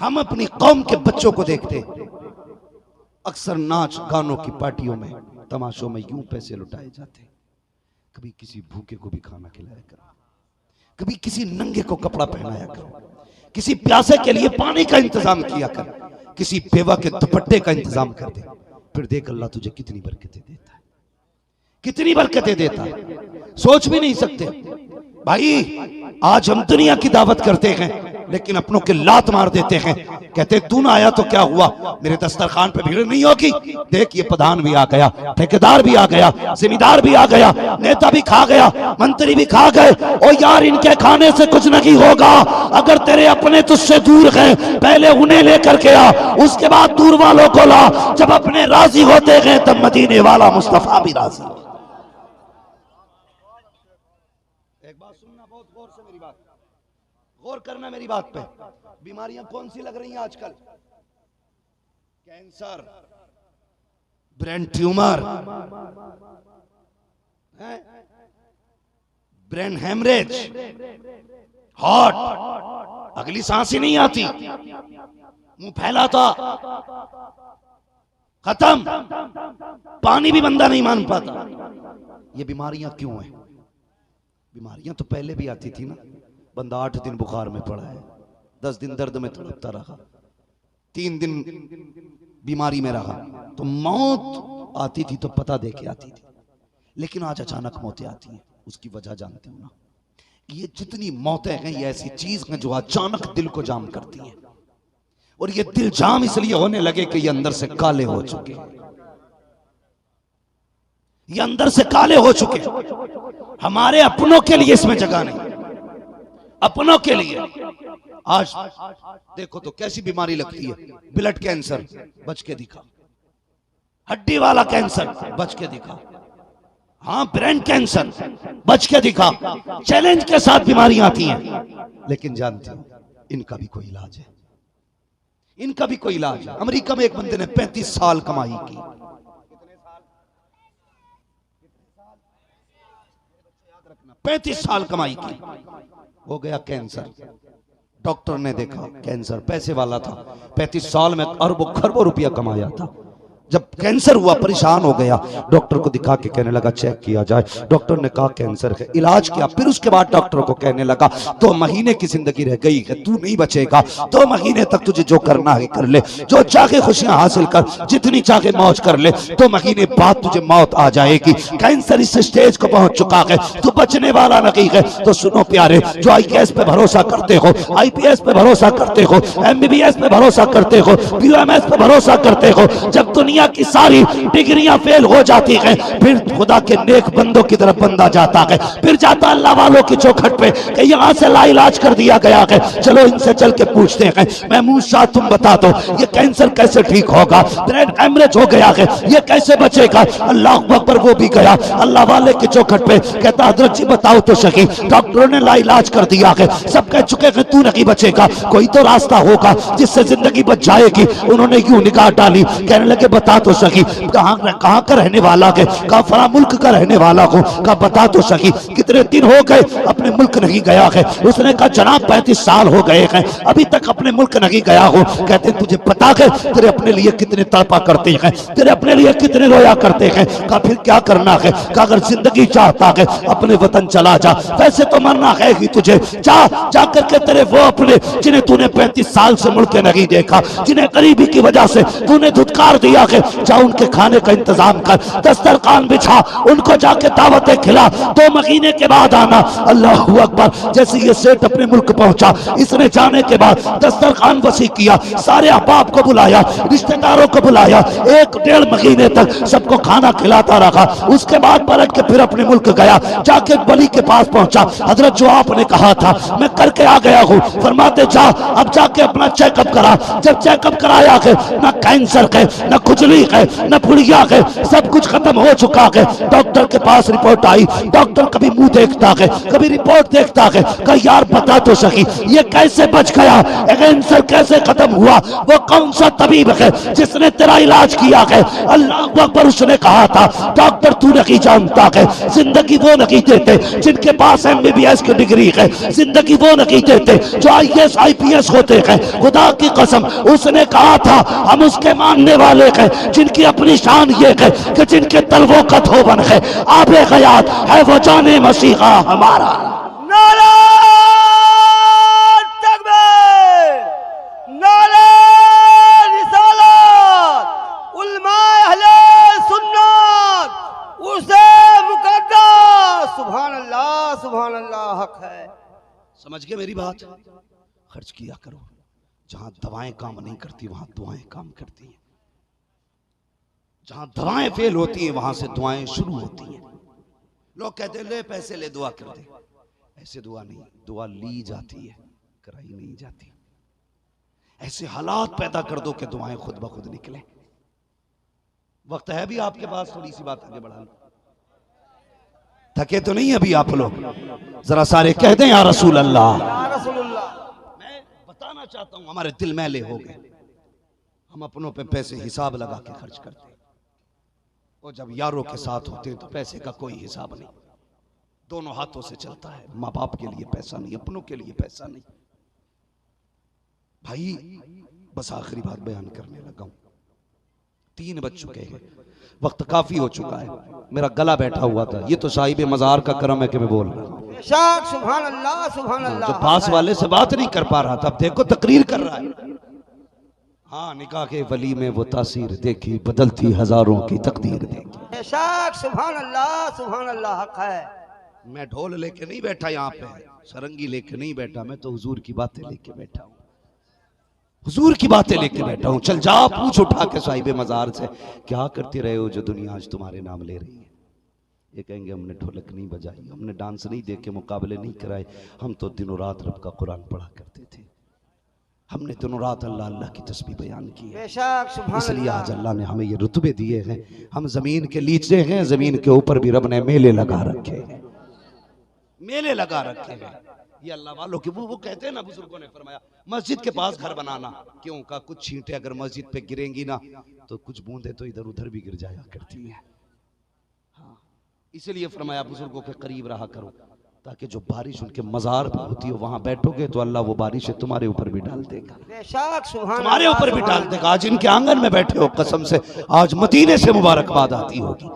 हम अपनी कौम के बच्चों को देखते, अक्सर नाच गानों की पार्टियों में, तमाशों में यूं पैसे लुटाए जाते। कभी किसी भूखे को भी खाना खिलाया करो, कभी किसी नंगे को कपड़ा पहनाया करो, किसी प्यासे के लिए पानी का इंतजाम किया कर, किसी बेवा के दुपट्टे का इंतजाम कर दे, फिर देख अल्लाह तुझे कितनी बरकतें देता है, कितनी बरकतें देता है, सोच भी नहीं सकते। भाई आज हम दुनिया की दावत करते हैं लेकिन अपनों के लात मार देते हैं, कहते तू ना आया तो क्या हुआ, मेरे दस्तरखान पे भीड़ नहीं होगी। देख ये प्रधान भी आ गया, ठेकेदार भी आ गया, जिम्मेदार भी आ गया, नेता भी खा गया, मंत्री भी खा गए। ओ यार इनके खाने से कुछ नहीं होगा। अगर तेरे अपने तुझसे दूर हैं पहले उन्हें लेकर के आ, उसके बाद दूर वालों को ला। जब अपने राजी होते हैं तब मदीने वाला मुस्तफा भी राजी। एक बात सुनना बहुत गौर से, मेरी बात गौर करना मेरी बात पे। बीमारियां कौन सी लग रही हैं आजकल? Cancer, brain tumour, brain haemorrhage, heart, अगली सांस ही नहीं आती, मुंह फैलाता, खत्म, पानी भी बंदा नहीं मान पाता। ये बीमारियां क्यों हैं? बीमारियां तो पहले भी आती थी ना। बंदा 8 दिन बुखार में पड़ा है, 10 दिन दर्द में तड़पता रहा, 3 दिन बीमारी में रहा, तो मौत आती थी तो पता दे के आती थी। लेकिन आज अचानक मौतें आती हैं, उसकी वजह जानते हो ना? ये जितनी मौतें हैं ये ऐसी चीज हैं जो अचानक दिल को जाम करती हैं। और ये दिल जाम इसलिए होने लगे कि ये अंदर से काले हो चुके, ये अंदर से काले हो चुके। हमारे अपनों के लिए इसमें जगह नहीं, अपनों के लिए। आज देखो तो कैसी बीमारी लगती है, ब्लड कैंसर, बच के दिखा, हड्डी वाला कैंसर, बच के दिखा, हाँ ब्रेन कैंसर, बच के दिखा। चैलेंज के साथ बीमारियां आती हैं, लेकिन जानते हो इनका भी कोई इलाज है, इनका भी कोई इलाज है। अमेरिका में एक बंदे ने 35 साल कमाई की, 35 साल कमाई की, हो गया कैंसर। डॉक्टर ने देखा कैंसर, पैसे वाला था, 35 साल में अरबों खरबों रुपया कमाया था। जब कैंसर हुआ परेशान हो गया, डॉक्टर को दिखा के कहने लगा चेक किया जाए। डॉक्टर ने कहा कैंसर है, इलाज किया। फिर उसके बाद डॉक्टर को कहने लगा 2 महीने की जिंदगी रह गई है, तू नहीं बचेगा, 2 महीने तक तुझे जो करना है कर ले, जो चाहे खुशियां हासिल कर, जितनी चाहे मौज कर ले, 2 महीने बाद तुझे मौत आ जाएगी। कैंसर इस स्टेज को पहुंच चुका है, तू बचने वाला नहीं है। तो सुनो प्यारे, जो IAS पे भरोसा करते हो, IPS पे भरोसा करते हो, MBBS पे भरोसा करते हो, POMS पे भरोसा करते हो, जब दुनिया की सारी डिग्रियां फेल हो जाती हैं, फिर खुदा के नेक बंदों की तरफ बंदा जाता है, फिर जाता अल्लाह वालों की चौखट पे कि यहां से लाइलाज कर दिया गया है, चलो इनसे चल के पूछते हैं। महमूद शाह तुम बता दो ये कैंसर कैसे ठीक होगा, ब्रेन हेमरेज हो गया है, ये कैसे बचेगा? अल्लाह अकबर, वो भी गया अल्लाह वाले की चौखट पे, कहता हजरत जी बताओ तो सही, डॉक्टरों ने लाइलाज कर दिया है, सब कह चुके हैं तू नहीं बचेगा, कोई तो रास्ता होगा जिससे जिंदगी बच जाएगी। उन्होंने यूं निगाह डाली, कहने लगे बता तो सकी, कहां का रहने वाला है? कहा फला मुल्क का रहने वाला हूं। कहा बता तो सकी, कितने दिन हो गए अपने मुल्क नहीं गया है? उसने कहा जनाब 35 साल हो गए हैं, अभी तक अपने मुल्क नहीं गया हूं। कहते तुझे पता है तेरे अपने लिए कितने तड़पा करते हैं, तेरे अपने लिए कितने रोया करते हैं? कहा फिर क्या करना है? कहा अगर जिंदगी चाहता है अपने वतन चला जा, वैसे तो मरना है ही तुझे, जा करके तेरे वो अपने जिन्हें तूने 35 साल से मुल्क नहीं देखा, जिन्हें गरीबी की वजह से तूने धुतकार दिया है, जा उनके खाने का इंतजाम कर, दस्तरखान बिछा, उनको जाके दावतें खिला, 2 महीने के बाद आना। अल्लाहू अकबर। जैसे ये सेठ अपने मुल्क पहुंचा, इसने जाने के बाद दस्तरखान वसी किया, सारे अहबाब को बुलाया, रिश्तेदारों को बुलाया, 1-1.5 महीने तक सबको खाना खिलाता रहा। उसके बाद पलट के फिर अपने मुल्क गया, जाके वली के पास पहुंचा, हजरत जो आपने कहा था मैं करके आ गया हूँ। फरमाते जा अब जाके अपना चेकअप करा। जब चेकअप कराया है ना कैंसर है ना कुछ खुजली है न पुड़िया है, सब कुछ खत्म हो चुका है। डॉक्टर के पास रिपोर्ट आई, डॉक्टर कभी मुंह देखता है कभी रिपोर्ट देखता है, कहा यार बता तो सकी ये कैसे बच गया, कैंसर कैसे खत्म हुआ, वो कौन सा तबीब है जिसने तेरा इलाज किया है। अल्लाह अकबर, उसने कहा था डॉक्टर तू नहीं जानता है, जिंदगी वो नहीं देते जिनके पास MBBS की डिग्री है, जिंदगी वो नहीं देते जो IAS IPS होते हैं। खुदा की कसम, उसने कहा था हम उसके मानने वाले हैं जिनकी अपनी शान ये है कि जिनके तलवों का धोबन है, आबे हयात है वो जाने मसीहा हमारा। नारा तकबीर, नारा रिसालत, उलमाए अहले सुन्नत, उसे मुकद्दस। सुभान अल्लाह हक है। समझ गए मेरी बात? खर्च किया करो, जहां दवाएं काम नहीं करती वहां दुआएं काम करती हैं, जहां दवाएं फेल होती हैं वहां से दुआएं शुरू होती हैं। लोग कहते हैं ले पैसे ले दुआ कर दे, ऐसे दुआ नहीं, दुआ ली जाती है, कराई नहीं जाती। ऐसे हालात पैदा कर दो कि दुआएं खुद ब खुद निकले। वक्त है भी आपके पास, थोड़ी सी बात आगे बढ़ा लो। थके तो नहीं अभी आप लोग? जरा सारे कह दें या रसूल अल्लाह। मैं बताना चाहता हूं हमारे दिल मैले हो गए, हम अपनों पे पैसे हिसाब लगा के खर्च करते हैं, और जब यारों के साथ होते हैं तो पैसे का कोई हिसाब नहीं, दोनों हाथों से चलता है। माँ बाप के लिए पैसा नहीं, अपनों के लिए पैसा नहीं। भाई बस आखिरी बात बयान करने लगा हूं, 3 बज चुके हैं, वक्त काफी हो चुका है, मेरा गला बैठा हुआ था। ये तो साहिब मजार का करम है कि मैं बोल रहा हूं। सुभान अल्लाह, सुभान अल्लाह। जो पास वाले से बात नहीं कर पा रहा था, अब देखो तकरीर कर रहा है। हाँ, निकाह के वली में वो तासीर देखी, बदलती हजारों की तकदीर देखी। सुभान अल्लाह हक है। मैं ढोल लेके नहीं बैठा यहाँ पे, सरंगी लेके नहीं बैठा, मैं तो हुजूर की बातें लेके बैठा हूँ, हुजूर की बातें लेके बैठा हूँ। चल जा पूछ उठा के साहिब मजार से, क्या करते रहे हो जो दुनिया आज तुम्हारे नाम ले रही है। ये कहेंगे हमने ढोलक नहीं बजाई, हमने डांस नहीं देखे, मुकाबले नहीं कराए, हम तो दिनों रात रब का कुरान पढ़ा करते थे, हमने दिनों रात अल्लाह अल्लाह की तस्बीह बयान की है। इसलिए आज अल्लाह ने हमें ये रुतबे दिए हैं। हम जमीन के नीचे हैं, जमीन के ऊपर भी रब ने मेले लगा रखे हैं, मेले लगा रखे हैं। ये अल्लाह वालों के वो कहते हैं ना, बुजुर्गों ने फरमाया मस्जिद के पास घर बनाना क्यों का, कुछ छींटे अगर मस्जिद पे गिरेंगी ना तो कुछ बूंदे तो इधर उधर भी गिर जाया करती हैं। हाँ, इसलिए फरमाया बुजुर्गों के करीब रहा करो, ताकि जो बारिश उनके मजार पे होती है वहां बैठोगे तो अल्लाह वो बारिश तुम्हारे ऊपर भी डाल देगा, तुम्हारे ऊपर भी डाल देगा। आज इनके आंगन में बैठे हो, कसम से आज मदीने से मुबारकबाद आती होगी,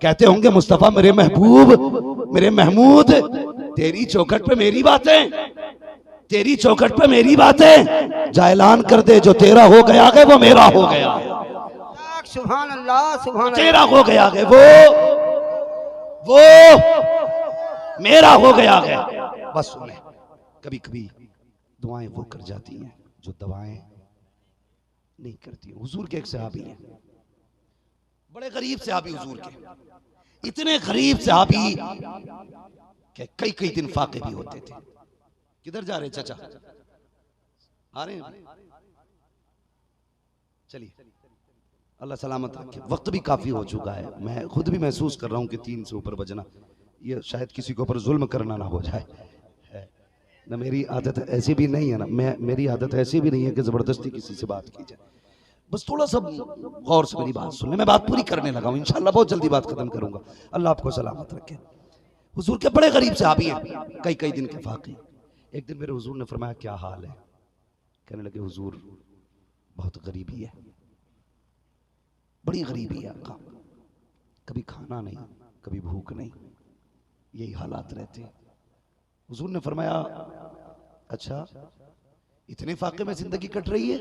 कहते होंगे मुस्तफा मेरे महबूब मेरे महमूद, तेरी चौखट पे मेरी बातें, तेरी चौखट पे मेरी बातें, जा ऐलान कर दे जो तेरा हो गया है वो मेरा हो गया है, सुभान अल्लाह, सुभान अल्लाह। तेरा हो गया है वो मेरा हो गया है। बस सुने, कभी कभी दुआएं वो कर जाती हैं जो दवाएं नहीं करती। हुजूर के एक सहाबी हैं, बड़े गरीब सहाबी, हुजूर के इतने गरीब सहाबी कि कई कई दिन फाके भी होते थे। किधर जा रहे चाचा? आ रहे हैं? चलिए, अल्लाह सलामत रखे। वक्त भी काफी हो चुका है, मैं खुद भी महसूस कर रहा हूं कि 3 से ऊपर बजना, ये शायद किसी के ऊपर जुल्म करना ना हो जाए ना। मेरी आदत ऐसी भी नहीं है ना, मेरी आदत ऐसी भी नहीं है कि जबरदस्ती किसी से बात की जाए। बस थोड़ा सा गौर से मेरी बात सुन ले, मैं बात पूरी करने लगा हूं, इंशाल्लाह बहुत जल्दी बात खत्म करूंगा। अल्लाह आपको सलामत रखे। हुजूर के बड़े गरीब सहाबी हैं, कई कई दिन के फाकी। एक दिन मेरे हुजूर ने फरमाया क्या हाल है? कहने लगे हुजूर बहुत गरीबी है, बड़ी गरीबी है आका, कभी खाना नहीं, कभी भूख नहीं, यही हालात रहते हैं। हुजूर ने फरमाया अच्छा इतने फाके में जिंदगी कट रही है?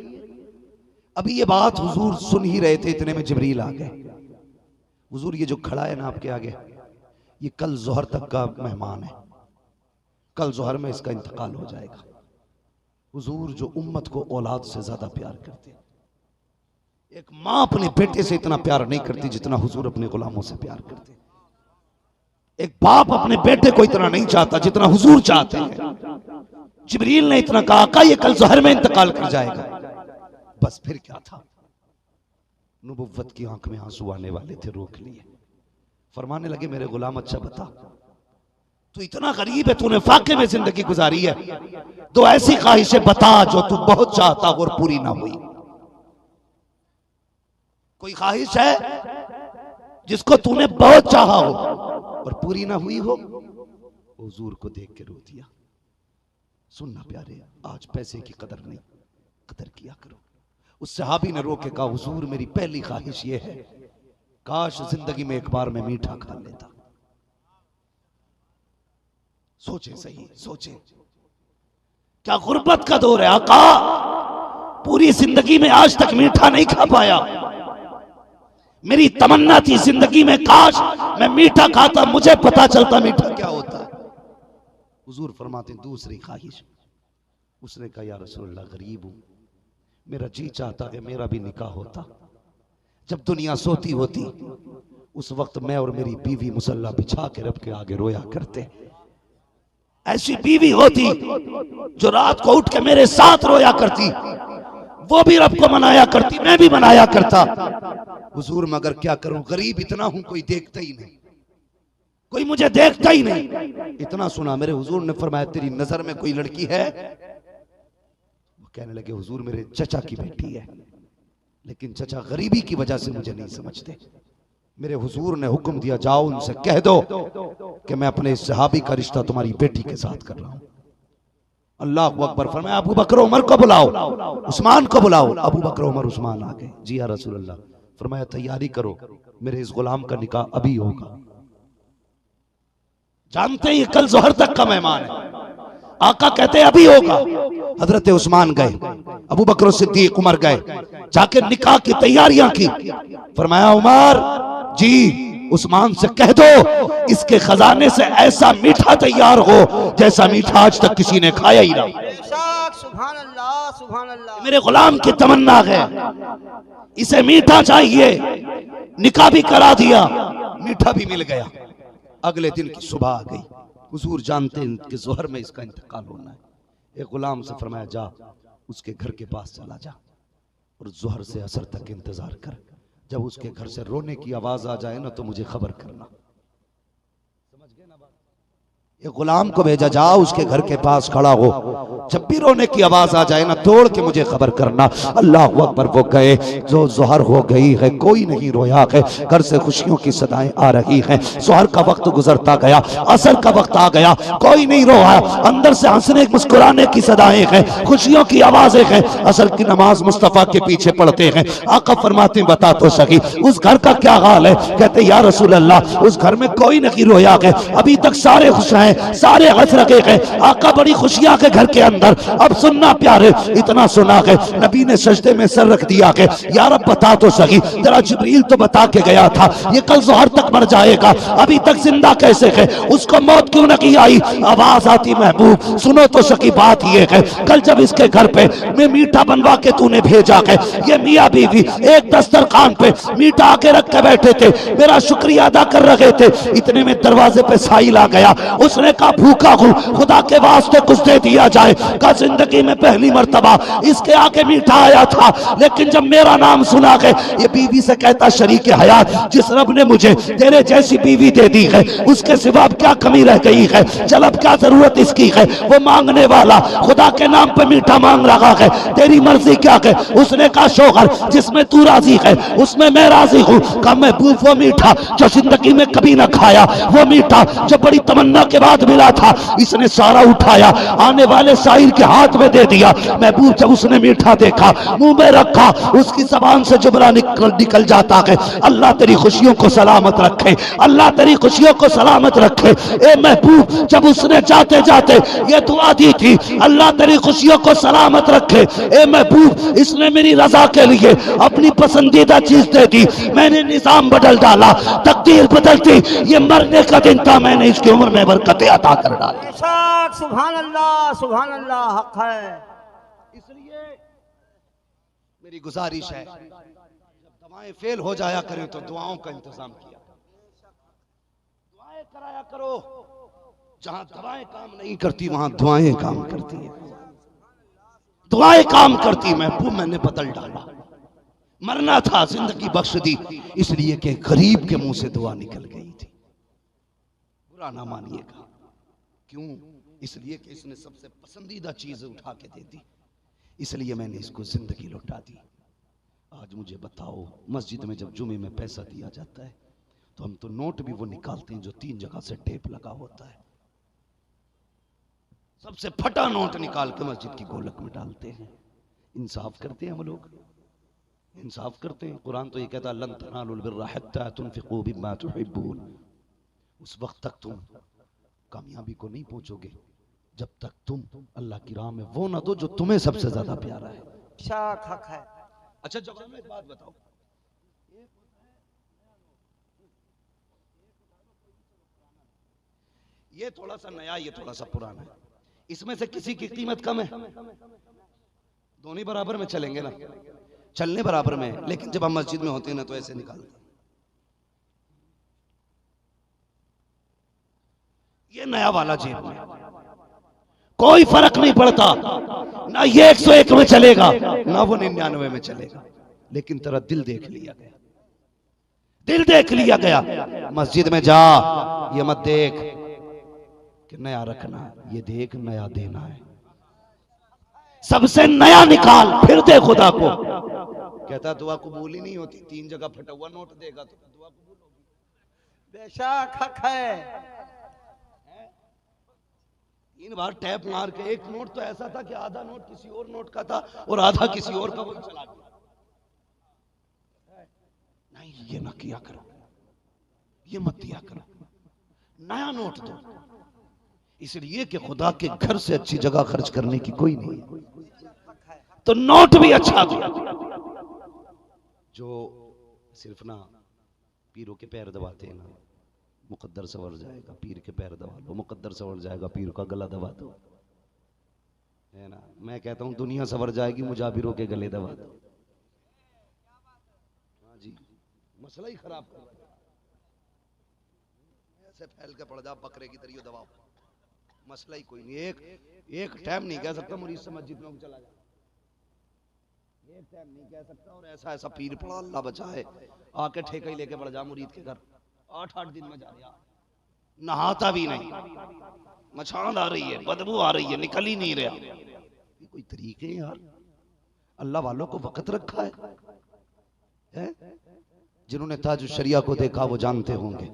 अभी ये बात हुजूर सुन ही रहे थे, इतने में जिब्रील आ गए। हुजूर ये जो खड़ा है ना आपके आगे, ये कल जोहर तक का मेहमान है, कल जोहर में इसका इंतकाल हो जाएगा। हुजूर जो उम्मत को औलाद से ज्यादा प्यार करते हैं, एक मां अपने बेटे से इतना प्यार नहीं करती जितना हुजूर अपने गुलामों से प्यार करते हैं। एक बाप अपने बेटे को इतना नहीं चाहता जितना हुजूर चाहते हैं। जिब्रील ने इतना कहा, ये कल जोहर में इंतकाल कर जाएगा। बस फिर क्या था, नबुव्वत की आंख में आंसू आने वाले थे, रोक लिए। फरमाने लगे मेरे गुलाम अच्छा बता, तू इतना गरीब है, तूने फाके में जिंदगी गुजारी है, तो ऐसी ख्वाहिशें बता जो तू बहुत चाहता हो और पूरी ना हुई। कोई ख्वाहिश है जिसको तूने बहुत चाहा हो और पूरी ना हुई हो? हुजूर को देख के रो दिया। सुनना प्यारे, आज पैसे की कदर नहीं, कदर किया करो। उस सहाबी ने रो के कहा हुजूर मेरी पहली ख्वाहिश ये है, काश जिंदगी में एक बार मैं मीठा खा लेता। सोचे सही, सोचे, क्या गुर्बत का दौर है आका, पूरी जिंदगी में आज तक मीठा नहीं खा पाया। मेरी तमन्ना थी जिंदगी में काश मैं मीठा खाता, मुझे पता चलता मीठा क्या होता है। हुजूर फरमाते दूसरी ख्वाहिश। उसने कहा या रसूलल्लाह गरीब हूं, मेरा जी चाहता कि मेरा भी निकाह होता। जब दुनिया सोती होती उस वक्त मैं और मेरी बीवी मुसल्ला बिछा के रब के आगे रोया करते। ऐसी बीवी होती जो रात को उठ के मेरे साथ रोया करती, वो भी रब को मनाया करती, मैं भी मनाया करता। हुजूर मगर क्या करूं, गरीब इतना हूं कोई देखता ही नहीं, कोई मुझे देखता ही नहीं। इतना सुना मेरे हुजूर ने फरमाया तेरी नजर में कोई लड़की है? वो कहने लगे हुजूर मेरे चचा की बेटी है, लेकिन चचा गरीबी की वजह से मुझे नहीं समझते। मेरे हुजूर ने हुक्म दिया जाओ उनसे कह दो कि मैं अपने सहाबी का रिश्ता तुम्हारी बेटी के साथ कर रहा हूं। अल्लाह अकबर। फरमाया अबू बकर उमर को बुलाओ, उस्मान को बुलाओ। अबू बकर उमर उस्मान आ गए। जी या रसूल अल्लाह। फरमाया तैयारी करो, मेरे इस गुलाम का निकाह अभी होगा। जानते हैं ये कल जोहर तक का मेहमान है। आका कहते अभी होगा। हजरत उस्मान गए, अबू बकर सिद्दीक उमर गए, जाके निकाह की तैयारियां की। फरमाया उमर जी उस्मान से कह दो इसके खजाने से ऐसा मीठा तैयार हो जैसा मीठा आज तक किसी ने खाया ही ना। सुभान अल्लाह, सुभान अल्लाह। मेरे गुलाम की तमन्ना है, इसे मीठा चाहिए। निकाह भी करा दिया, मीठा भी मिल गया। अगले दिन की सुबह आ गई। हुजूर जानते हैं कि जोहर में इसका इंतकाल होना है। एक गुलाम से फरमाया जा उसके घर के पास चला जा और जोहर से असर तक इंतजार कर। जब उसके घर से रोने की आवाज आ जाए ना तो मुझे खबर करना। समझ गए ना बात? ये गुलाम को भेजा जा उसके घर के पास खड़ा हो, जब भी रोने की आवाज आ जाए ना तोड़ के मुझे खबर करना। अल्लाह अकबर। वो गए, जो जोहर हो गई है कोई नहीं रोया है, घर से खुशियों की सदाएं आ रही हैं। जोहर का वक्त गुजरता गया, असर का वक्त आ गया, कोई नहीं रोया। अंदर से हंसने मुस्कुराने की सदाएं हैं, खुशियों की आवाजें हैं। असर की नमाज मुस्तफा के पीछे पढ़ते हैं। आका फरमाते बता तो सकी उस घर का क्या हाल है? कहते या रसूल अल्लाह उस घर में कोई नहीं रोया है, अभी तक सारे खुश हैं, सारे हंस रखे हैं। आका बड़ी खुशियां के घर के अंदर। अब सुनना प्यारे, इतना सुना है नबी ने सजदे में सर रख दिया है। या रब बता तो सही, तेरा जिब्रील तो बता के गया था ये कल जोहर तक मर जाएगा, अभी तक जिंदा कैसे है? उसको मौत क्यों नहीं आई? आवाज आती महबूब सुनो तो सकी बात ये है, कल जब इसके घर पे मैं मीठा बनवा के तूने भेजा है, ये मियाँ बीवी एक दस्तरखान पे मीठा आके रख के बैठे थे, मेरा शुक्रिया अदा कर रहे थे। इतने में दरवाजे पे साहिल आ गया। उसने कहा भूखा हूं, खुदा के वास्ते कुछ दे दिया जाए। का जिंदगी में पहली मर्तबा इसके आगे मीठा आया था, लेकिन जब मेरा नाम सुना गया ये बीवी से कहता शरीक हयात जिस रब ने मुझे तेरे जैसी बीवी दे दी है उसके सिवा क्या कमी रह गई है? चल अब क्या जरूरत इसकी है? वो मांगने वाला खुदा के नाम पे मीठा मांग रहा है, तेरी मर्जी क्या है? उसने कहा शोहर जिसमें तू राजी है उसमें मैं राजी हूँ। कहा महबूब वो मीठा जो जिंदगी में कभी ना खाया, वो मीठा जो बड़ी तमन्ना के बाद मिला था, इसने सारा उठाया आने वाले शायर के हाथ में दे दिया। महबूब जब उसने मीठा देखा मुंह में रखा, उसकी जबान से जुमला निकल जाता है अल्लाह तेरी खुशियों को सलामत रखे, अल्लाह तेरी खुशियों को सलामत रखे। ए महबूब जब उसने जाते जाते ये दुआ दी थी अल्लाह तेरी खुशियों को सलामत रखे। ए महबूब इसने मेरी रजा के लिए अपनी पसंदीदा चीज दे दी, मैंने निजाम बदल डाला, तकदीर बदलती, ये मरने का दिन था, मैंने इसकी उम्र में बरकतें अता कर डाली। सुभान अल्लाह, सुभान अल्लाह। हक है। इसलिए मेरी गुजारिश है जब दवाएं फेल हो जाया करें तो दुआओं का इंतजाम किया, दुआएं कराया करो। जहां दवाएं काम नहीं करती वहां दुआएं काम करती है, दुआएं काम करती। महबूब मैंने बदल डाला, मरना था, जिंदगी बख्श दी इसलिए कि गरीब के मुंह से दुआ निकल गई थी। बुरा ना मानिएगा, क्यों? इसलिए कि इसने सबसे पसंदीदा चीज उठा के दे दी, इसलिए मैंने इसको जिंदगी लौटा दी। आज मुझे बताओ, मस्जिद में जब जुमे में पैसा दिया जाता है तो हम तो नोट भी वो निकालते हैं जो 3 जगह से टेप लगा होता है। सबसे फटा नोट निकाल के मस्जिद की गोलक में डालते हैं। इंसाफ करते हैं हम लोग, इंसाफ करते हैं। कुरान तो ये कहता है लन तनालुल बिर्रा हत्ता तुनफिकू मिम्मा तुहिब्बून। उस वक्त तक तुम कामयाबी को नहीं पहुंचोगे जब तक तुम अल्लाह की राह में वो ना दो जो तुम्हें सबसे ज्यादा प्यारा है। शाख हक है। अच्छा जवाब में एक बात बताओ, ये थोड़ा सा नया, ये थोड़ा सा पुराना है, इसमें से किसी की कीमत कम है? दोनों बराबर में चलेंगे ना, चलने बराबर में है, लेकिन जब हम मस्जिद में होते हैं ना तो ऐसे निकालते हैं। ये नया वाला जेब में कोई फर्क नहीं पड़ता, ना ये 101 में चलेगा ना वो 99 में चलेगा, लेकिन तेरा दिल देख लिया गया, दिल देख लिया गया। मस्जिद में जा, ये मत देख कि नया रखना, ये देख नया देना है। सबसे नया निकाल फिर दे खुदा को। कहता दुआ कबूल ही नहीं होती, 3 जगह फटा हुआ नोट देगा तो दुआ कबूल होगी? बेशक हक है। 3 बार टैप मार के, एक नोट तो ऐसा था कि आधा नोट किसी और नोट का था और आधा किसी और का, वही चला गया। नहीं, ये ना किया करो, ये मत दिया करो, नया नोट दो, इसलिए कि खुदा के घर से अच्छी जगह खर्च करने की कोई नहीं है। तो नोट भी अच्छा दो। जो सिर्फ ना पीरों के पैर दबाते हैं ना, मुकद्दर संवर जाएगा, पीर के पैर दबा लो, मुकद्दर संवर जाएगा, पीर का गला दबा दो, है ना। मैं कहता हूं दुनिया संवर जाएगी, मुजाबिरों के गले दबा दो। हाँ जी, मसला ही खराब कर दिया। ऐसे फैल के पड़ जा बकरे की तरह दबाओ, मसला ही कोई नहीं। एक टाइम नहीं कह सकता मुरीद से मस्जिद में चला जाए, एक टाइम नहीं कह सकता। और ऐसा ऐसा पीर पड़ा, अल्लाह बचाए, आके ठेका ही लेके पड़ जा मुरीद के घर, 8-8 दिन में जा रहा, नहाता भी नहीं, मछांद आ रही है, बदबू आ रही है, निकल ही नहीं रहा। ये कोई तरीके हैं यार? अल्लाह वालों को वक्त रखा है? जिन्होंने ताज शरिया को देखा वो जानते होंगे।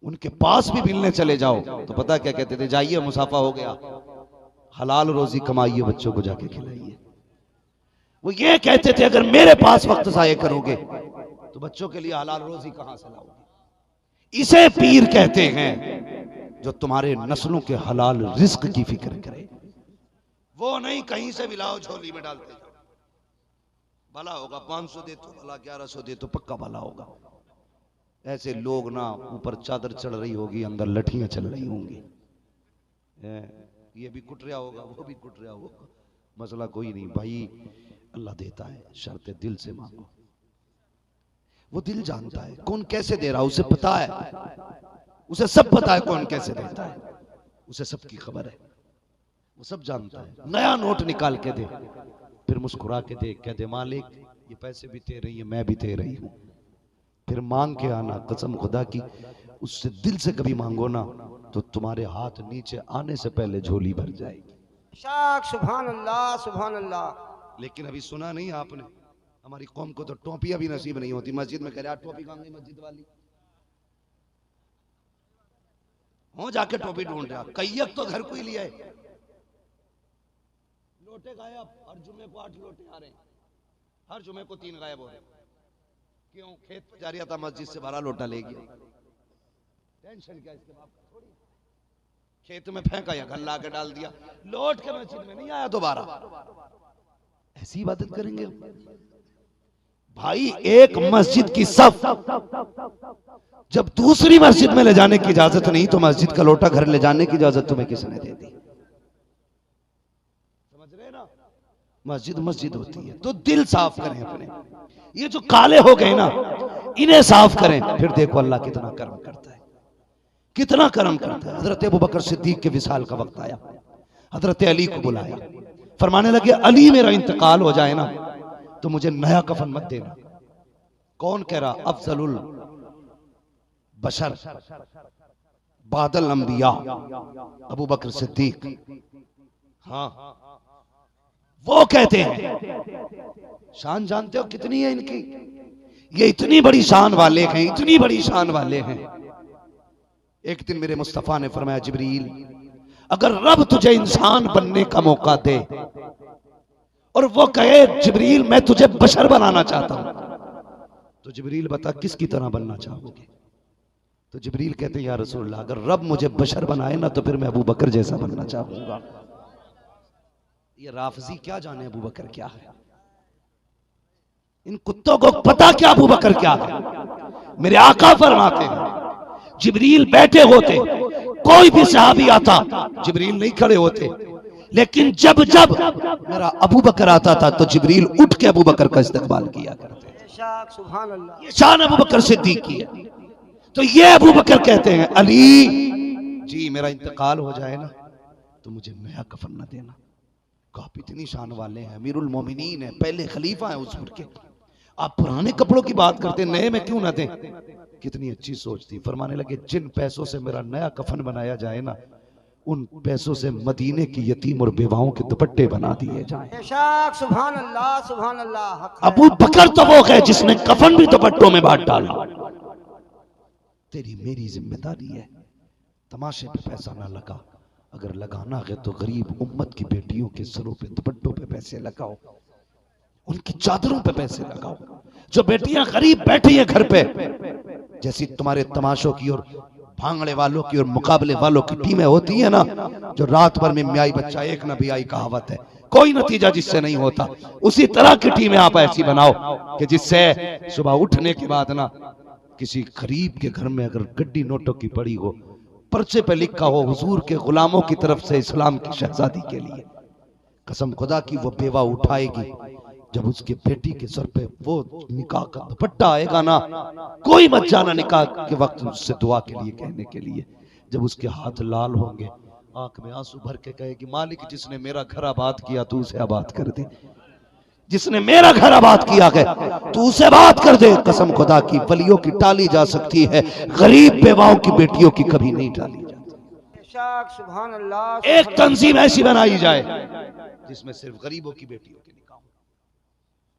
उनके पास भी मिलने चले जाओ तो पता क्या कहते थे? जाइए मुसाफा हो गया, हलाल रोजी कमाइए, बच्चों को जाके खिलाइए। वो ये कहते थे अगर मेरे पास वक्त ज़ाया करोगे तो बच्चों के लिए हलाल रोजी कहां से लाओगे? इसे पीर कहते हैं जो तुम्हारे नस्लों के हलाल रिस्क की फिक्र करे। वो नहीं कहीं से मिलाओ झोली में डालते जाओ, भला होगा। 500 दे तो भला, 1100 दे तो पक्का भला होगा। ऐसे लोग ना, ऊपर चादर चढ़ रही होगी, अंदर लठियां चल रही होंगी, ये भी कुट रहा होगा, वो भी कुट रहा होगा, मसला कोई नहीं भाई। अल्लाह देता है, शर्त दिल से मांगो। वो दिल जानता है कौन कैसे दे रहा, उसे पता है, उसे सब पता है कौन कैसे देता है, उसे सबकी खबर है, वो सब जानता है। नया नोट निकाल के दे, फिर मुस्कुरा के दे, कह दे मालिक ये पैसे भी तेरे ही है, मैं भी तेरे ही हूं। फिर मांग के आना, कसम खुदा की उससे दिल से कभी मांगो ना तो तुम्हारे हाथ नीचे आने से पहले झोली भर जाएगी। सुभान अल्लाह, सुभान अल्लाह। लेकिन अभी सुना नहीं आपने, हमारी कौम को तो टोपियां भी नसीब नहीं होती। मस्जिद में कह रहा टोपी कहां गई मस्जिद वाली, हो जाके टोपी ढूंढ रहा। कैयक तो घर को ही लिया है, लोटे गायब, हर जुमे को 8 लोटे आ रहे हैं, हर जुमे को 3 गायब हो रहे हैं। क्यों? खेत पे जा रहा था, मस्जिद से भरा लोटा ले गया, टेंशन क्या इसके बाप का? थोड़ी खेत में फेंका या घर ला के डाल दिया, लौट के मस्जिद में नहीं आया दोबारा। ऐसी इबादत करेंगे भाई? एक मस्जिद की सफ जब दूसरी मस्जिद में ले जाने की इजाजत नहीं, तो मस्जिद का लोटा घर ले जाने की इजाजत तुम्हें किसने दे दी? समझ रहे ना? मस्जिद मस्जिद होती है तो दिल साफ करें अपने। ये जो काले हो गए ना, इन्हें साफ करें, फिर देखो अल्लाह कितना कर्म करता है, कितना कर्म करता है। हजरत अबू बकर सिद्दीक के विसाल का वक्त आया, हजरत अली को बुलाया, फरमाने लगे अली मेरा इंतकाल हो जाए ना तो मुझे नया कफन मत देना। कौन कह रहा? अफजलुल बशर बादल अंबिया अबू बकर सिद्दीक। हाँ, वो कहते हैं। शान जानते हो कितनी है इनकी? ये इतनी बड़ी शान वाले हैं, इतनी बड़ी शान वाले हैं। एक दिन मेरे मुस्तफा ने फरमाया, जिब्रील, अगर रब तुझे इंसान बनने का मौका दे और वो कहे जिब्रील मैं तुझे बशर बनाना चाहता हूं, तो जिब्रील बता किसकी तरह बनना चाहोगे? तो जिब्रील कहते हैं, या रसूलल्लाह, अगर रब मुझे बशर बनाए ना तो फिर मैं अबू बकर जैसा बनना चाहूंगा। ये राफजी क्या जाने अबू बकर क्या है? इन कुत्तों को पता क्या अबू बकर क्या है? मेरे आका फरमाते हैं, जिब्रील बैठे होते, कोई भी सहाबी आता, जिब्रील नहीं खड़े होते, लेकिन जब जब मेरा अबू बकर आता था तो जिब्रील उठ के अबू बकर का इस्तकबाल किया करते थे। सुभान अल्लाह। ये शान अबू बकर सिद्दीक की है। तो ये अबू बकर कहते हैं, अली जी मेरा इंतकाल हो जाए ना तो मुझे नया कफन न देना। आप इतनी शान वाले हैं, अमीरुल मोमिनीन है, पहले खलीफा है हुजूर के, आप पुराने कपड़ों की बात करते हैं, नए में क्यों ना दें? कितनी अच्छी सोच थी। फरमाने लगे, जिन पैसों से मेरा नया कफन बनाया जाए ना, उन पैसों से मदीने की यतीम और बेवाओं के दुपट्टे बना दिए जाएं। सुभान अल्लाह, सुभान अल्लाह। अबू बकर तो वो है जिसने कफन भी दुपट्टों में बांट डाला। तेरी मेरी जिम्मेदारी है, तमाशे पे पैसा ना लगा, अगर लगाना है तो गरीब उम्मत की बेटियों के सरों पे दुपट्टों पे पैसे लगाओ, उनकी चादरों पे पैसे लगाओ। जो बेटियां गरीब बैठी हैं घर पे, जैसी तुम्हारे तमाशों की और भांगड़े वालों की और मुकाबले वालों की टीमें होती है ना, जो रात भर में म्याई बच्चा एक न भी आई कहावत है, कोई नतीजा जिससे नहीं होता, उसी तरह की टीमें आप ऐसी बनाओ कि जिससे सुबह उठने के बाद ना किसी गरीब के घर में अगर गड्डी नोटों की पड़ी हो, पर्चे पे लिखा हो हुजूर के गुलामों की तरफ से इस्लाम की शहजादी के लिए, कसम खुदा की वो बेवा उठाएगी, जब उसके बेटी के सर पे वो निकाह का दुपट्टा आएगा ना, कोई मत जाना निकाह के वक्त उससे दुआ के लिए कहने के लिए। जब उसके हाथ लाल होंगे, आंख में आंसू भर के कहेगी, मालिक जिसने मेरा घर आबाद किया तू उसे आबाद कर दे, जिसने मेरा घर आबाद किया है तू उसे बात कर दे। कसम खुदा की, वलियों की टाली जा सकती है, गरीब बेवाओं की बेटियों की कभी नहीं टाली जाती। सुभान अल्लाह। एक तंजीम ऐसी बनाई जाए जिसमें सिर्फ गरीबों की बेटियों के निकाह,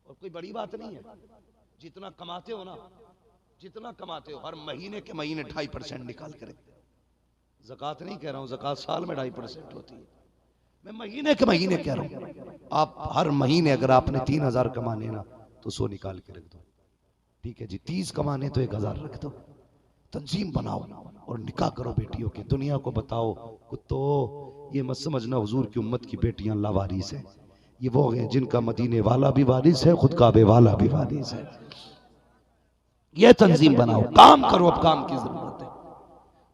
और कोई बड़ी बात नहीं है। जितना कमाते हो ना, जितना कमाते हो, हर महीने के महीने 2.5% निकाल कर, ज़कात नहीं कह रहा हूं, ज़कात साल में 2.5% होती है, मैं महीने के महीने कह रहा हूं। आप हर महीने अगर आपने 3,000 कमाने ना तो 100 निकाल के रख दो, ठीक है जी। 30 कमाने तो 1,000 रख दो। तंजीम बनाओ और निकाह करो बेटियों के। दुनिया को बताओ, कुत्तो ये मत समझना हुजूर की उम्मत की बेटियां लावारिस है, ये वो हैं जिनका मदीने वाला भी वारिस है, खुद काबे वाला भी वारिस है। ये तंजीम बनाओ, काम करो। अब काम की जरूरत है,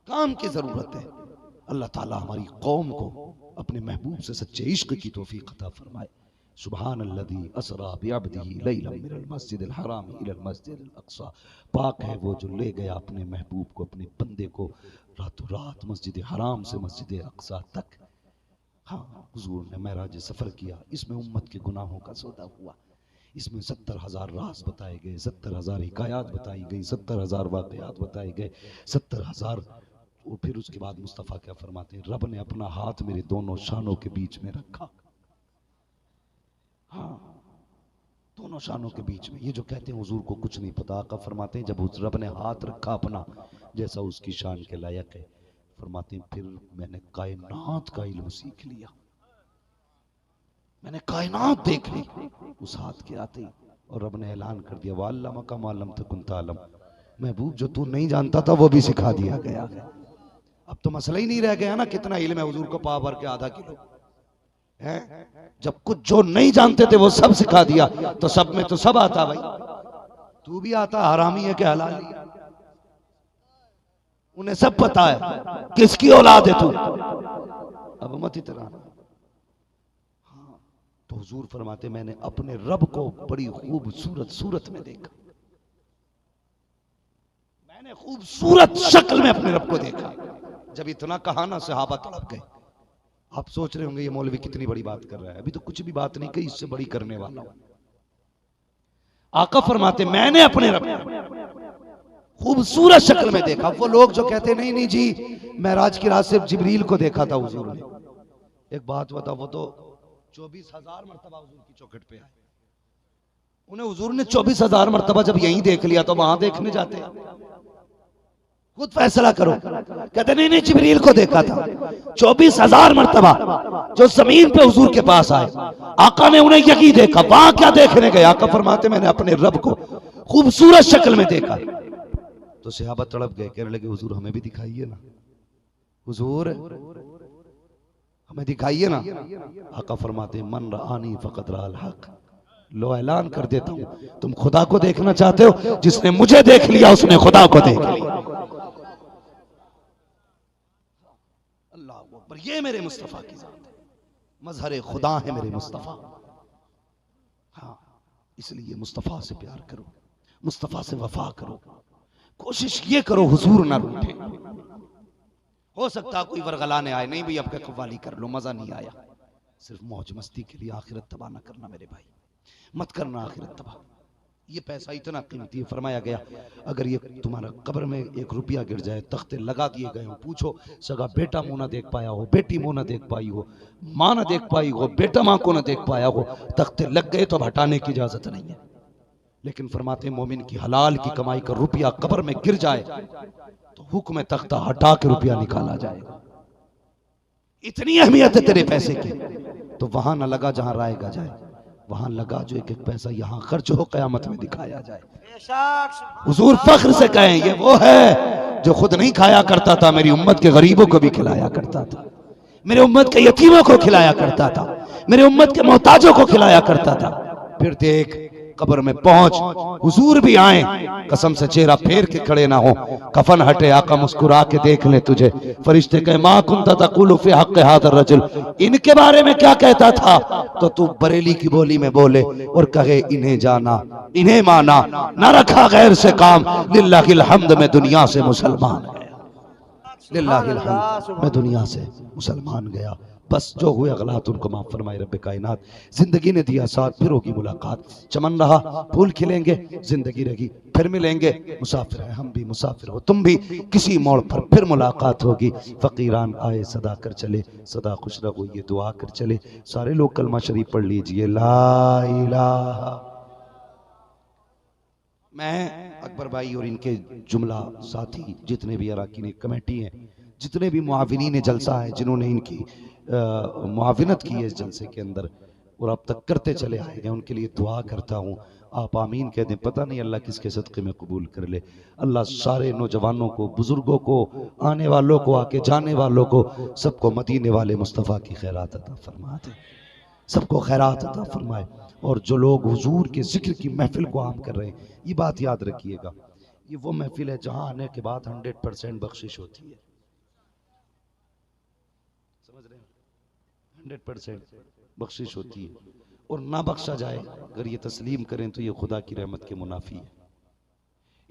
काम की जरूरत है। अल्लाह ताला हमारी कौम को अपने महबूब से सच्चे इश्क की तौफीक अता फरमाए। सुभान अल्लज़ी असरा बिअब्दिही लैलन मिनल मस्जिदिल हराम इलल मस्जिदिल अक़सा। पाक है वो जो ले गया अपने महबूब को, अपने बंदे को रातों रात मस्जिद हराम से मस्जिद अक़सा तक। हाँ, हुजूर ने महराज सफ़र किया, इसमें उम्मत के गुनाहों का सौदा हुआ, इसमें 70,000 राज बताए गए, 70,000 हिकायात बताई गई, 70,000 वाक़यात बताए गए, 70,000। और फिर उसके बाद मुस्तफ़ा क्या फरमाते हैं, रब ने अपना हाथ मेरे दोनों शानों के बीच में रखा। हाँ, दोनों शानों के बीच में। ये जो कहते हैं हुजूर को कुछ नहीं पता, आका फरमाते हैं जब उस रब ने हाथ रखा अपना जैसा उसकी शान के लायक है, फरमाते हैं फिर मैंने कायनात का इल्म सीख लिया, मैंने कायनात देख ली उस हाथ के आते ही। और रब ने ऐलान कर दिया, वअल्लमका मा लम तकुन तालम, महबूब जो तू नहीं जानता था वो भी सिखा दिया गया। अब तो मसला ही नहीं रह गया ना कितना इल्म है हुजूर को, पाव भर के आधा किलो है। जब कुछ जो नहीं जानते थे वो सब सिखा दिया, तो सब में तो सब आता। भाई तू भी आता, हरामी है कि हलाली है, उन्हें सब पता है किसकी औलाद है तू, अब मत इतना। हाँ, तो हुजूर फरमाते मैंने अपने रब को बड़ी खूबसूरत सूरत में देखा, मैंने खूबसूरत शक्ल में अपने रब को देखा। जब इतना कहा ना सहाबा तड़प गए। आप सोच रहे होंगे ये मौलवी कितनी बड़ी बात कर रहा है, अभी तो कुछ भी बात नहीं कही, इससे बड़ी करने वाला हूं। आका फरमाते मैंने अपने रब खूबसूरत शक्ल में देखा। वो लोग जो कहते नहीं नहीं जी महराज की रात सिर्फ जिब्रील को देखा था हुजूर ने। एक बात बताओ, वो तो 24,000 मरतबा हुजूर की चौखट पे आए। उन्हें हुजूर ने 24,000 मरतबा जब यहीं देख लिया तो वहां देखने जाते हैं? खुद फैसला करो। कहते नहीं नहीं जिब्रील को देखा था 24,000 मरतबा जो जमीन पे हुजूर के पास आए। आका ने उन्हें यही देखा। वहां क्या देखने गए? आका फरमाते मैंने अपने रब को खूबसूरत शक्ल में देखा। तो सहाबा तड़प गए, कहने लगे हुजूर हमें भी दिखाइए ना, हुजूर हमें दिखाइए ना। आका फरमाते मन रानी फकत राल हक। लो ऐलान कर देता हूं, तुम खुदा को देखना चाहते हो? जिसने मुझे देख लिया उसने खुदा को देख लिया। अल्लाह अकबर। ये मेरे मुस्तफा की जात है, मजहर खुदा है मेरे मुस्तफा। हाँ, इसलिए मुस्तफा से प्यार करो, मुस्तफा से वफा करो, कोशिश ये करो हुजूर ना रूठे। हो सकता कोई वरगलाने आए, नहीं भाई आपका कव्वाली कर लो, मजा नहीं आया, सिर्फ मौज मस्ती के लिए आखिरत तबाह ना करना मेरे भाई, मत करना आखिरत तबाह। ये पैसा इतना कीमती है, फरमाया गया अगर ये तुम्हारा कब्र में 1 रुपया गिर जाए, तख्ते लगा दिए गए हो, पूछो सगा बेटा मुंह ना देख पाया हो, बेटी मुंह ना देख पाई हो, माँ ना देख पाई हो, बेटा माँ को ना देख पाया हो, तख्ते लग गए तो अब हटाने की इजाजत नहीं है। लेकिन फरमाते मोमिन की हलाल की कमाई का रुपया कब्र में गिर जाए तो हुक्म तख्ता हटा के रुपया निकाला जाएगा। इतनी अहमियत है तेरे पैसे की। तो वहां न लगा जहां रायगा जाए, वहां लगा जो एक एक पैसा यहां खर्च हो कयामत में दिखाया जाए। हुजूर फख्र से कहें ये वो है जो खुद नहीं खाया करता था, मेरी उम्मत के गरीबों को भी खिलाया करता था, मेरे उम्मत के यतीमों को खिलाया करता था, मेरे उम्मत के मोहताजों को खिलाया करता था। फिर देख कब्र में पहुंच, हुजूर भी आए, कसम से चेहरा फेर के खड़े ना हो, कफन हटे, आका मुस्कुरा के देख ले तुझे। फरिश्ते कहे मा कुंता तक़ूलु फी हक़्क़ि हाज़ा रजुल, इनके बारे में क्या कहता था? तो तू बरेली की बोली में बोले और कहे इन्हें जाना इन्हें माना, ना रखा गैर से काम, लिल्लाहिल हम्द में दुनिया से मुसलमान गया, लिल्लाहिल हम्द में दुनिया से मुसलमान गया। बस जो हुए गलत उनको माफ फरमाए रब्बे कायनात। जिंदगी ने दिया साथ, फिर होगी मुलाकात, चमन रहा फूल खिलेंगे, जिंदगी रही फिर मिलेंगे, मुसाफिर है हम भी मुसाफिर हो तुम भी, किसी मोड़ पर फिर मुलाकात होगी। फकीरान आए सदा कर चले, सदा खुश रहो ये दुआ कर चले। सारे लोग कलमा शरीफ पढ़ लीजिए, ला इलाहा। मैं अकबर भाई और इनके जुमला साथी जितने भी अराकीन कमेटी हैं, जितने भी मुआविनीन जलसा है, जिन्होंने इनकी मुआविनत की है इस जलसे के अंदर और अब तक करते चले आए हैं, उनके लिए दुआ करता हूँ। आप आमीन कह दें, पता नहीं अल्लाह किसके सदक़े में कबूल कर ले। अल्लाह सारे नौजवानों को, बुजुर्गों को, आने वालों को, आके जाने वालों को, सबको मदीने वाले मुस्तफ़ा की खैरात अता फरमा दे, सबको खैरात अता फरमाए। और जो लोग हुजूर के जिक्र की महफिल को आम कर रहे हैं, ये बात याद रखिएगा, ये वो महफिल है जहाँ आने के बाद 100% बख्शिश होती है। 100% बख्शिश होती है, और ना बख्शा जाए अगर ये तस्लीम करें तो ये खुदा की रहमत के मुनाफी है।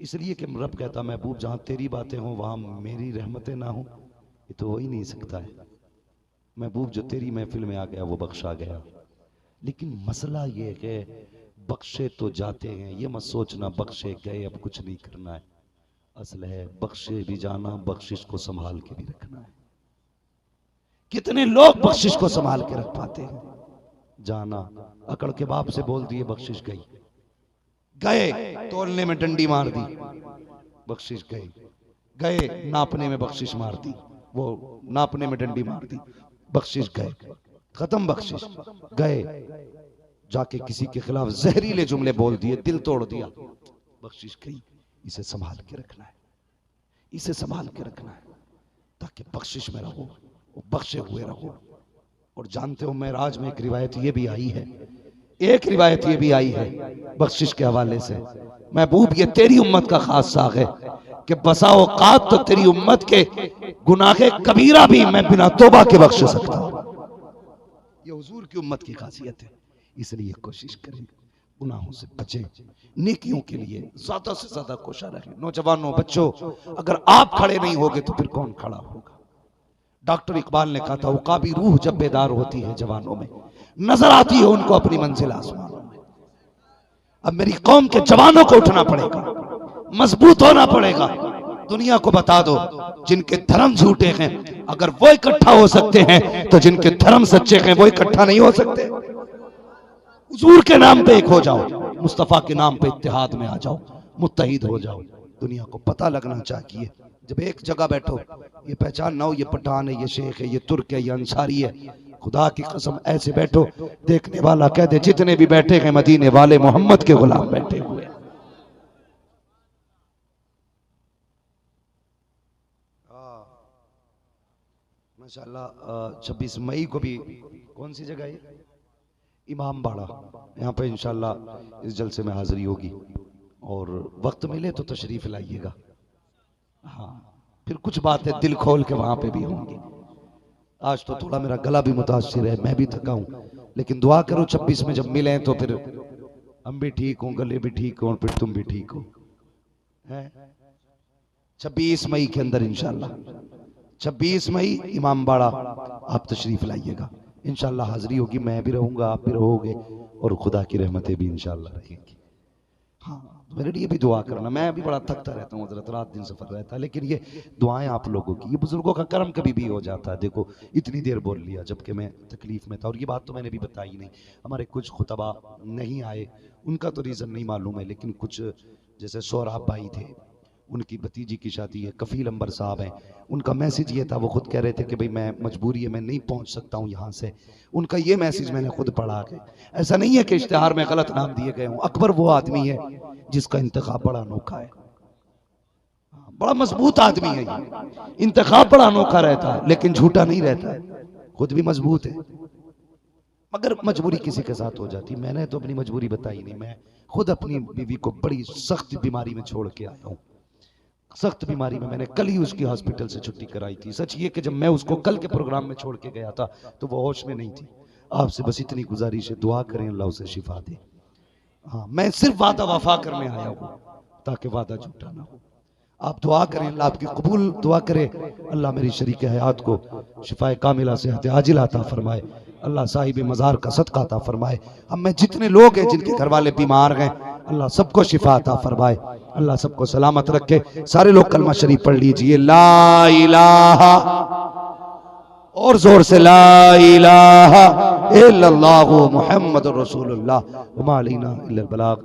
इसलिए कि रब कहता महबूब जहाँ तेरी बातें हों वहाँ मेरी रहमतें ना हों, ये तो हो ही नहीं सकता है। महबूब जो तेरी महफिल में आ गया वो बख्शा गया। लेकिन मसला ये है बख्शे तो जाते हैं, ये मत सोचना बख्शे गए अब कुछ नहीं करना है। असल है बख्शे भी जाना, बख्शिश को संभाल के भी रखना है। कितने लोग बख्शिश को संभाल के रख पाते हैं? जाना अकड़ के बाप से बोल दिए बख्शिश गई, गए तोलने में डंडी मार दी बख्शिश गई, गए नापने में बख्शिश मार दी, वो नापने में डंडी मार दी बख्शिश गए, खत्म बख्शिश। गए जाके किसी के खिलाफ जहरीले जुमले बोल दिए, दिल तोड़ दिया, बख्शिश गई। इसे संभाल के रखना है, इसे संभाल के रखना है ताकि बख्शिश में रहो, बख्शे हुए रहो। और जानते हो मेराज में एक रिवायत ये भी आई है, एक रिवायत ये भी आई है बख्शिश के हवाले से, महबूब ये तेरी उम्मत का खास साग है कि बसा औकात तो तेरी उम्मत के गुनाहे कबीरा भी मैं बिना तौबा के बख्श सकता हूं। ये हुजूर की उम्मत की खासियत है। इसलिए कोशिश करें गुनाहों से बचें, नेकियों के लिए ज्यादा से ज्यादा कोशिश रखें। नौजवानों, बच्चों, अगर आप खड़े नहीं होगे तो फिर कौन खड़ा होगा? डॉक्टर इकबाल ने कहा था उकाबी रूह जब बेदार होती है जवानों में, नजर आती है उनको अपनी मंजिल आसमानों में। अब मेरी कौम के जवानों को उठना पड़ेगा, मजबूत होना पड़ेगा। दुनिया को बता दो जिनके धर्म झूठे हैं अगर वो इकट्ठा हो सकते हैं तो जिनके धर्म सच्चे हैं वो इकट्ठा नहीं हो सकते। हुजूर के नाम पे एक हो जाओ, मुस्तफा के नाम पे इत्तेहाद में आ जाओ, मुत्तहिद हो जाओ। दुनिया को पता लगना चाहिए, जब एक जगह बैठो ये पहचान ना हो ये पठान है, ये शेख है, ये तुर्क है, ये अंसारी है, खुदा की कसम ऐसे बैठो देखने वाला कह दे जितने भी बैठे हैं मदीने वाले मोहम्मद के गुलाम बैठे हुए हैं। माशाल्लाह 26 मई को भी कौन सी जगह है, इमाम बाड़ा, यहाँ पे इंशाल्लाह इस जलसे में हाजिरी होगी और वक्त मिले तो तशरीफ लाइएगा। हाँ फिर कुछ बात है दिल खोल के वहां पे भी होंगी। आज तो थोड़ा मेरा गला भी मुतासिर है, मैं भी थका हूँ, लेकिन दुआ करो 26 में जब मिले तो फिर हम भी ठीक हों, गले भी ठीक हों और फिर तुम भी ठीक हो। 26 मई के अंदर इंशाल्लाह 26 मई इमाम बाड़ा आप तशरीफ लाइएगा, इंशाल्लाह हाजिरी होगी, मैं भी रहूंगा, आप भी रहोगे और खुदा की रहमतें भी इंशाल्लाह रहेंगी। हाँ मेरे लिए भी दुआ करना, मैं भी बड़ा थकता रहता हूँ हज़रत, रात दिन सफर रहता है, लेकिन ये दुआएं आप लोगों की, ये बुजुर्गों का करम कभी भी हो जाता है। देखो इतनी देर बोल लिया जबकि मैं तकलीफ में था, और ये बात तो मैंने भी बताई नहीं। हमारे कुछ खुतबा नहीं आए, उनका तो रीज़न नहीं मालूम है, लेकिन कुछ जैसे सोहराब भाई थे, उनकी भतीजी की शादी है, कफील अंबर साहब हैं, उनका मैसेज ये था, वो खुद कह रहे थे कि भाई मैं मजबूरी है, मैं नहीं पहुंच सकता हूं यहाँ से। उनका ये मैसेज मैंने खुद पढ़ा के, ऐसा नहीं है कि इश्तिहार में गलत नाम दिए गए हों। अकबर वो आदमी है जिसका इंतखाब बड़ा अनोखा है, बड़ा मजबूत आदमी है ये, इंतखाब बड़ा अनोखा रहता है लेकिन झूठा नहीं रहता है, खुद भी मजबूत है। मगर मजबूरी किसी के साथ हो जाती, मैंने तो अपनी मजबूरी बताई नहीं। मैं खुद अपनी बीवी को बड़ी सख्त बीमारी में छोड़ के आया हूँ, सख्त बीमारी में, मैंने कल ही उसकी हॉस्पिटल से छुट्टी कराई थी। सच ये कि जब मैं उसको कल के प्रोग्राम में छोड़ के गया था तो वो होश में नहीं थी। आपसे बस इतनी गुजारिश है, दुआ करें अल्लाह उसे शिफा दे। हाँ मैं सिर्फ वादा वफा करने आया हूँ ताकि वादा झूठा ना हो। आप दुआ करें अल्लाह आपकी कबूल दुआ करे, अल्लाह मेरी शरीक हयात को शिफाए कामिला सेहत आजिल अता फरमाए, अल्लाह साहिब मज़ार का सदका अता फरमाए। हम में जितने लोग हैं जिनके घर वाले बीमार हैं अल्लाह सबको शिफा अता फरमाए, अल्लाह सबको सलामत रखे। सारे लोग कलमा शरीफ पढ़ लीजिए, ला इलाहा, और जोर से ला इलाहा इल्लल्लाहु मुहम्मदुर रसूलुल्लाह व मा अलैना इल्लल बलाग।